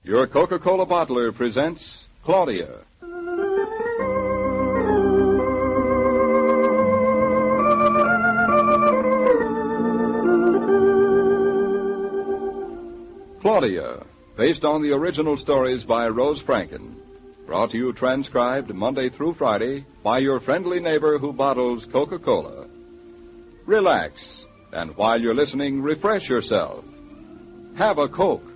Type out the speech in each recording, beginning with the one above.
Your Coca-Cola bottler presents Claudia. Claudia, based on the original stories by Rose Franken. Brought to you transcribed Monday through Friday by your friendly neighbor who bottles Coca-Cola. Relax, and while you're listening, refresh yourself. Have a Coke.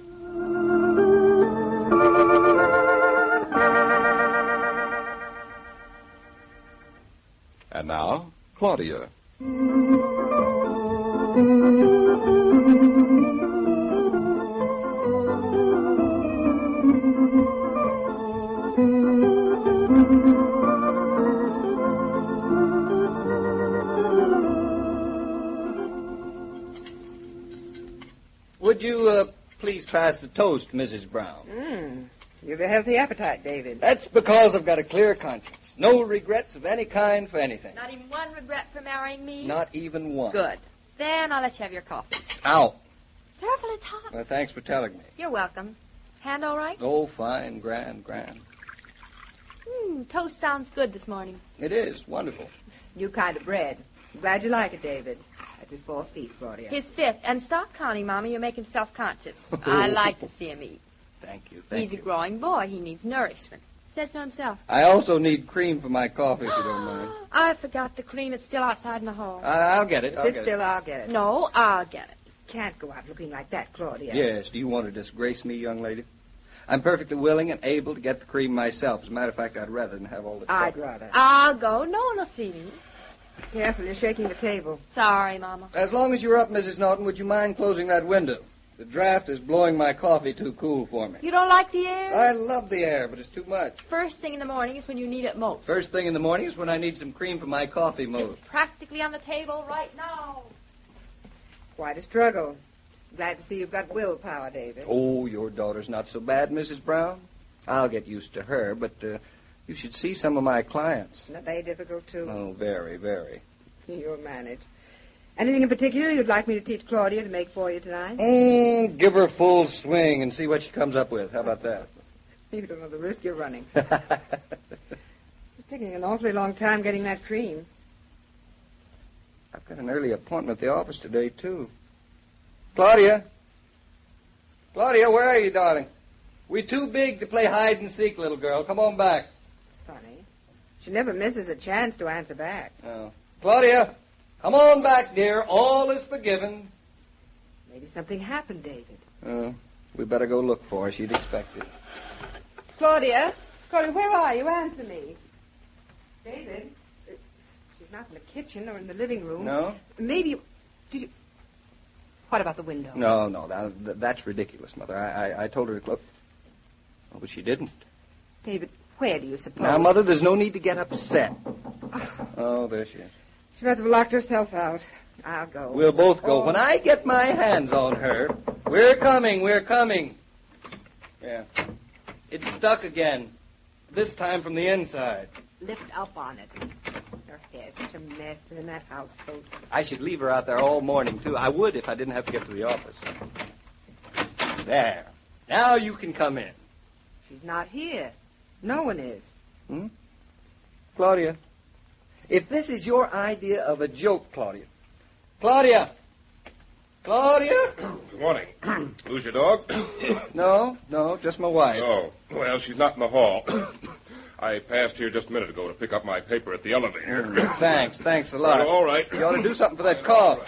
And now, Claudia. Would you please pass the toast, Mrs. Brown? You've a healthy appetite, David. That's because I've got a clear conscience. No regrets of any kind for anything. Not even one regret for marrying me? Not even one. Good. Then I'll let you have your coffee. Ow. Careful, it's hot. Well, thanks for telling me. You're welcome. Hand all right? Oh, fine, grand. Toast sounds good this morning. It is. Wonderful. New kind of bread. Glad you like it, David. That's his fourth piece, Claudia. His fifth. And stop counting, Mommy. You'll make him self-conscious. I like to see him eat. Thank you. He's a growing boy. He needs nourishment. Said so himself. I also need cream for my coffee, if you don't mind. I forgot the cream. It's still outside in the hall. I'll get it. Sit still, I'll get it. No, I'll get it. Can't go out looking like that, Claudia. Yes. Do you want to disgrace me, young lady? I'm perfectly willing and able to get the cream myself. As a matter of fact, I'd rather than have all the trouble. I'd rather. I'll go. No one will see me. Careful, you're shaking the table. Sorry, Mama. As long as you're up, Mrs. Naughton, would you mind closing that window? The draft is blowing my coffee too cool for me. You don't like the air? I love the air, but it's too much. First thing in the morning is when you need it most. First thing in the morning is when I need some cream for my coffee most. It's practically on the table right now. Quite a struggle. Glad to see you've got willpower, David. Oh, your daughter's not so bad, Mrs. Brown. I'll get used to her, but you should see some of my clients. Not they difficult, too? Oh, very, very. You'll manage. Anything in particular you'd like me to teach Claudia to make for you tonight? Give her full swing and see what she comes up with. How about that? You don't know the risk you're running. It's taking an awfully long time getting that cream. I've got an early appointment at the office today, too. Claudia? Claudia, where are you, darling? We're too big to play hide and seek, little girl. Come on back. Funny. She never misses a chance to answer back. Oh. Claudia, come on back, dear. All is forgiven. Maybe something happened, David. We better go look for her. She'd expect it. Claudia? Claudia, where are you? Answer me. David? She's not in the kitchen or in the living room. No? Maybe you... Did you... What about the window? No, that's ridiculous, Mother. I told her to close. Oh, but she didn't. David, where do you suppose? Now, Mother, there's no need to get upset. Oh, there she is. She must have locked herself out. I'll go. We'll both go. When I get my hands on her, we're coming. Yeah. It's stuck again. This time from the inside. Lift up on it. Her hair's such a mess in that housecoat. I should leave her out there all morning, too. I would if I didn't have to get to the office. There. Now you can come in. She's not here. No one is. Claudia, if this is your idea of a joke, Claudia. Claudia! Good morning. Who's your dog? No, just my wife. Oh, well, she's not in the hall. I passed here just a minute ago to pick up my paper at the elevator. Thanks a lot. Well, all right. You ought to do something for that cough.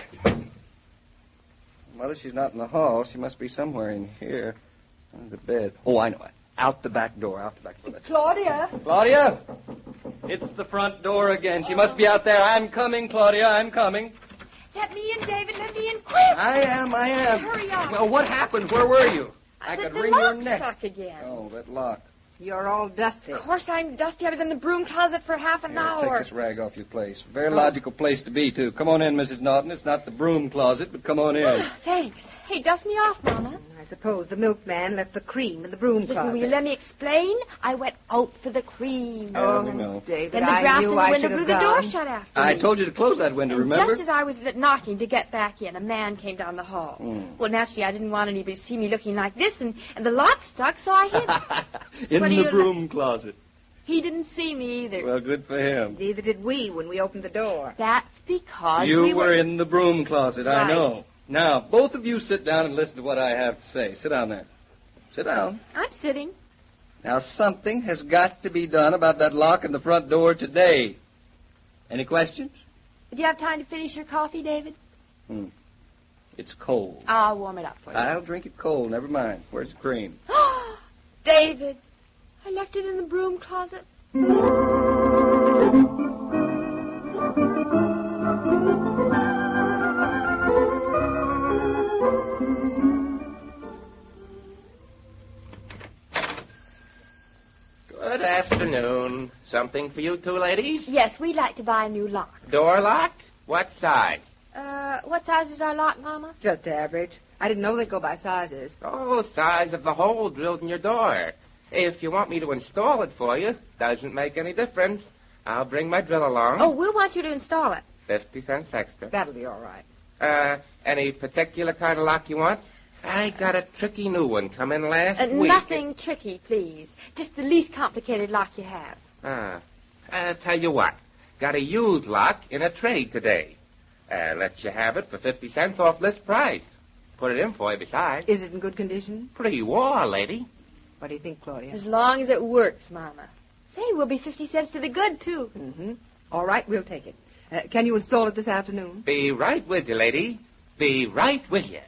Mother, she's not in the hall. She must be somewhere in here. Under the bed. Oh, I know it. Out the back door. Claudia! Claudia! It's the front door again. She must be out there. I'm coming, Claudia. I'm coming. Let me in, David. Let me in quick. I am. Hurry up. Well, what happened? Where were you? I could wring your neck. The lock's stuck again. Oh, that lock. You're all dusty. Of course I'm dusty. I was in the broom closet for half an hour. Take this rag off your place. Very logical place to be, too. Come on in, Mrs. Naughton. It's not the broom closet, but come on in. Oh, thanks. Hey, dust me off, Mama. I suppose the milkman left the cream in the broom Listen, closet. will you let me explain? I went out for the cream. Yeah, we know. David, And the I draft in knew the I window should blew have the door gone. shut after I me. told you to close that window, And remember? just as I was knocking to get back in, a man came down the hall. Well, naturally, I didn't want anybody to see me looking like this, and the lock stuck, so I hid. In What do the you- broom closet. He didn't see me either. Well, good for him. Neither did we when we opened the door. That's because You we were in the broom closet, I Right. know. Now, both of you sit down and listen to what I have to say. Sit down there. Sit down. I'm sitting. Now, something has got to be done about that lock in the front door today. Any questions? Do you have time to finish your coffee, David? It's cold. I'll warm it up for you. I'll drink it cold. Never mind. Where's the cream? David, I left it in the broom closet. Good afternoon. Something for you two ladies? Yes, we'd like to buy a new lock. Door lock? What size? What size is our lock, Mama? Just average. I didn't know they'd go by sizes. Oh, size of the hole drilled in your door. If you want me to install it for you, doesn't make any difference. I'll bring my drill along. Oh, we'll want you to install it. 50 cents extra. That'll be all right. Any particular kind of lock you want? I got a tricky new one come in last week. Nothing tricky, please. Just the least complicated lock you have. Tell you what. Got a used lock in a trade today. Let you have it for 50 cents off list price. Put it in for you besides. Is it in good condition? Pre-war, lady. What do you think, Claudia? As long as it works, Mama. Say, we'll be 50 cents to the good, too. Mm-hmm. All right, we'll take it. Can you install it this afternoon? Be right with you, lady. Be right with you.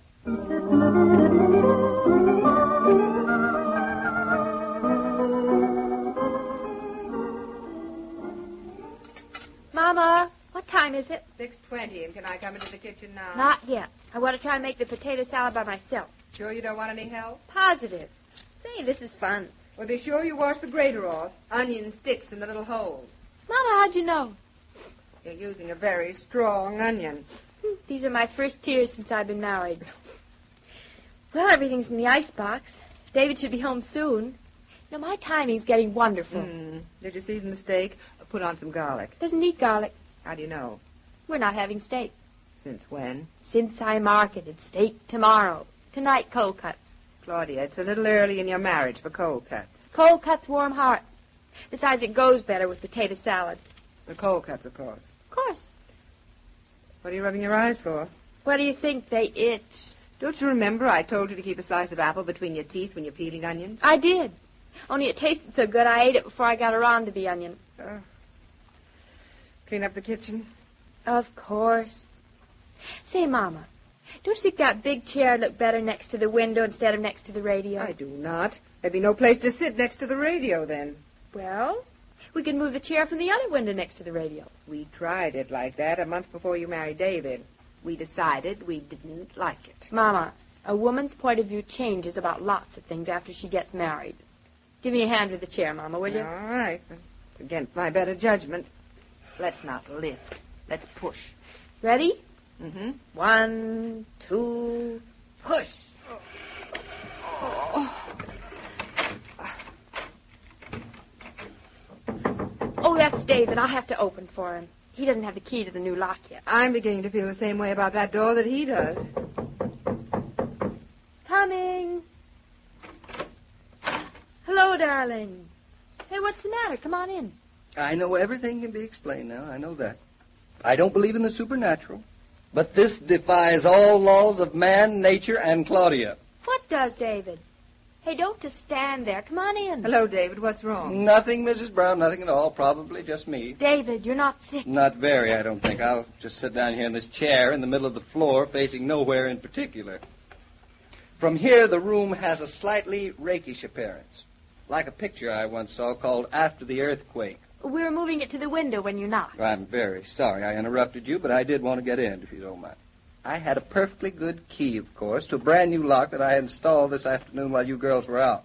Mama, what time is it? 6:20, and can I come into the kitchen now? Not yet. I want to try and make the potato salad by myself. Sure you don't want any help? Positive. Say, this is fun. Well, be sure you wash the grater off. Onion sticks in the little holes. Mama, how'd you know? You're using a very strong onion. These are my first tears since I've been married. Well, everything's in the icebox. David should be home soon. You know, my timing's getting wonderful. Did you season the steak? Put on some garlic. Doesn't need garlic. How do you know? We're not having steak. Since when? Since I marketed steak tomorrow. Tonight, cold cuts. Claudia, it's a little early in your marriage for cold cuts. Cold cuts, warm heart. Besides, it goes better with potato salad. The cold cuts, of course. Of course. What are you rubbing your eyes for? What do you think? They itch. Don't you remember I told you to keep a slice of apple between your teeth when you're peeling onions? I did. Only it tasted so good I ate it before I got around to the onion. Clean up the kitchen? Of course. Say, Mama, don't you think that big chair would look better next to the window instead of next to the radio? I do not. There'd be no place to sit next to the radio then. Well, we could move the chair from the other window next to the radio. We tried it like that a month before you married David. We decided we didn't like it. Mama, a woman's point of view changes about lots of things after she gets married. Give me a hand with the chair, Mama, will you? All right. It's against my better judgment. Let's not lift. Let's push. Ready? Mm-hmm. 1, 2, push. Oh, that's David. I'll have to open for him. He doesn't have the key to the new lock yet. I'm beginning to feel the same way about that door that he does. Coming. Hello, darling. Hey, what's the matter? Come on in. I know everything can be explained now. I know that. I don't believe in the supernatural. But this defies all laws of man, nature, and Claudia. What does, David? Hey, don't just stand there. Come on in. Hello, David. What's wrong? Nothing, Mrs. Brown, nothing at all. Probably just me. David, you're not sick. Not very, I don't think. I'll just sit down here in this chair in the middle of the floor, facing nowhere in particular. From here, the room has a slightly rakish appearance, like a picture I once saw called After the Earthquake. We were moving it to the window when you knocked. I'm very sorry I interrupted you, but I did want to get in, if you don't mind. I had a perfectly good key, of course, to a brand new lock that I installed this afternoon while you girls were out.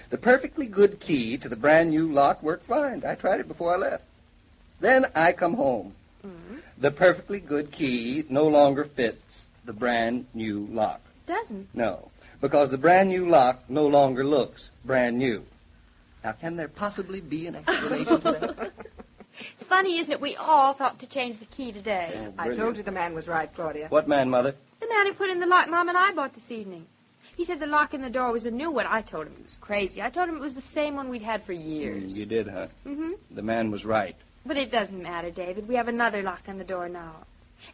The perfectly good key to the brand new lock worked fine. I tried it before I left. Then I come home. Mm-hmm. The perfectly good key no longer fits the brand new lock. Doesn't? No, because the brand new lock no longer looks brand new. Now, can there possibly be an explanation to that? It's funny, isn't it? We all thought to change the key today. Oh, I brilliant. told you the man was right, Claudia. What man, Mother? The man who put in the lock Mom and I bought this evening. He said the lock in the door was a new one. I told him it was crazy. I told him it was the same one we'd had for years. You did, huh? Mm-hmm. The man was right. But it doesn't matter, David. We have another lock on the door now.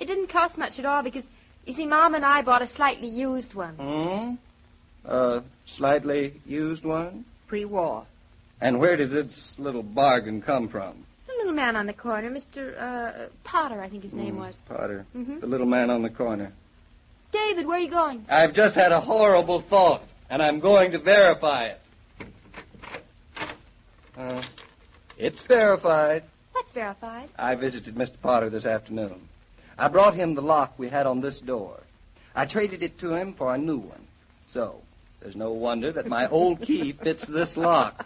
It didn't cost much at all because, you see, Mom and I bought a slightly used one. A slightly used one? Pre-war. And where does this little bargain come from? The little man on the corner, Mr. Potter, I think his name was. Potter. Mm-hmm. The little man on the corner. David, where are you going? I've just had a horrible thought, and I'm going to verify it. It's verified. What's verified? I visited Mr. Potter this afternoon. I brought him the lock we had on this door. I traded it to him for a new one. So, there's no wonder that my old key fits this lock.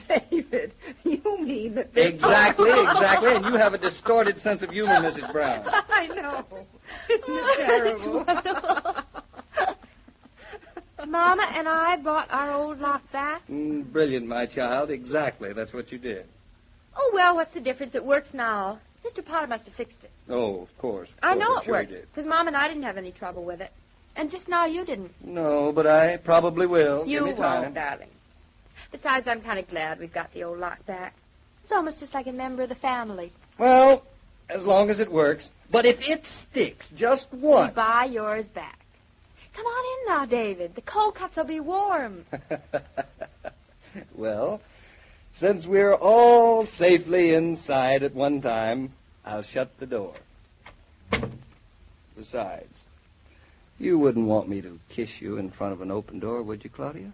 David, you mean that this... Exactly. And you have a distorted sense of humor, Mrs. Brown. I know. Isn't it terrible? Mama and I bought our old lock back. Brilliant, my child. Exactly. That's what you did. Oh, well, what's the difference? It works now. Mr. Potter must have fixed it. Oh, of course. I know I'm it sure he works, did. because Mom and I didn't have any trouble with it. And just now you didn't. No, but I probably will. You Give me time. won't, darling. Besides, I'm kind of glad we've got the old lock back. It's almost just like a member of the family. Well, as long as it works. But if it sticks just once... We buy yours back. Come on in now, David. The cold cuts will be warm. Well, since we're all safely inside at one time, I'll shut the door. Besides, you wouldn't want me to kiss you in front of an open door, would you, Claudia?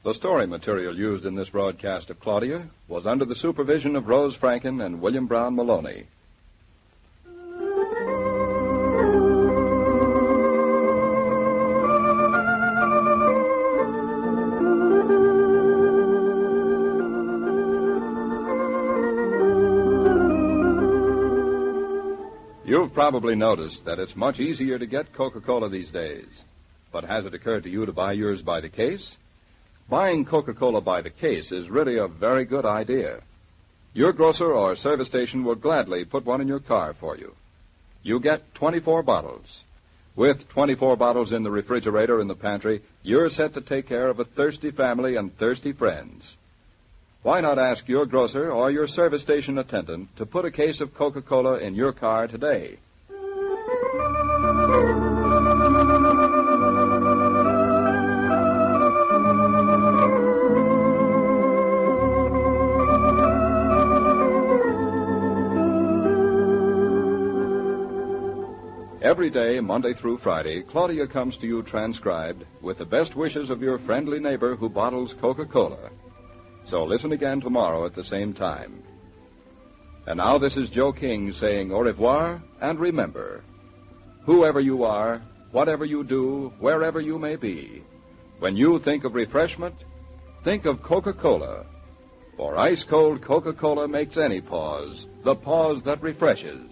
The story material used in this broadcast of Claudia was under the supervision of Rose Franken and William Brown Meloney. You've probably noticed that it's much easier to get Coca-Cola these days. But has it occurred to you to buy yours by the case? Buying Coca-Cola by the case is really a very good idea. Your grocer or service station will gladly put one in your car for you. You get 24 bottles. With 24 bottles in the refrigerator in the pantry, you're set to take care of a thirsty family and thirsty friends. Why not ask your grocer or your service station attendant to put a case of Coca-Cola in your car today? Every day, Monday through Friday, Claudia comes to you transcribed with the best wishes of your friendly neighbor who bottles Coca-Cola. So listen again tomorrow at the same time. And now this is Joe King saying au revoir, and remember, whoever you are, whatever you do, wherever you may be, when you think of refreshment, think of Coca-Cola. For ice-cold Coca-Cola makes any pause the pause that refreshes.